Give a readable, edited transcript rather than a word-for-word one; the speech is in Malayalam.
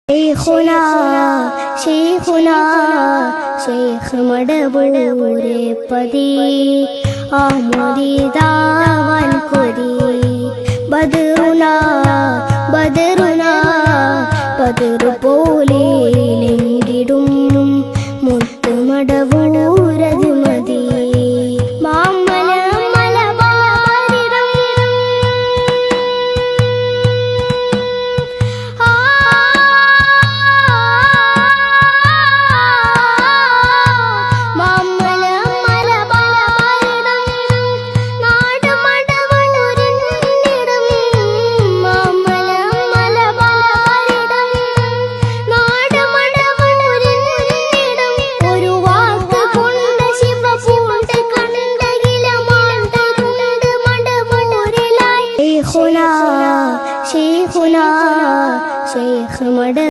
ശൈഖുനാ ശൈഖുനാ ശൈഖ് മടബൂരെ പതി ആമുദീദാവൻ കൊതി ബദറുനാ ബദറുനാ ബദറു പോലെ ലെങ്കിടും മുത്തുമടവൂരത് മതി മാമല മലബാരിടം മാമല മലബാരിടം നാട് മടവൂരിന്നിടം മാമല മലബാരിടം നാട് മടവൂരിന്നിടം ഒരു വാക്ക് കൊണ്ട് ശിവപൂണ്ട് കണ്ടകിലമാണ്ട് മടവൂരിലായി ശൈഖുനാ ശൈഖുനാ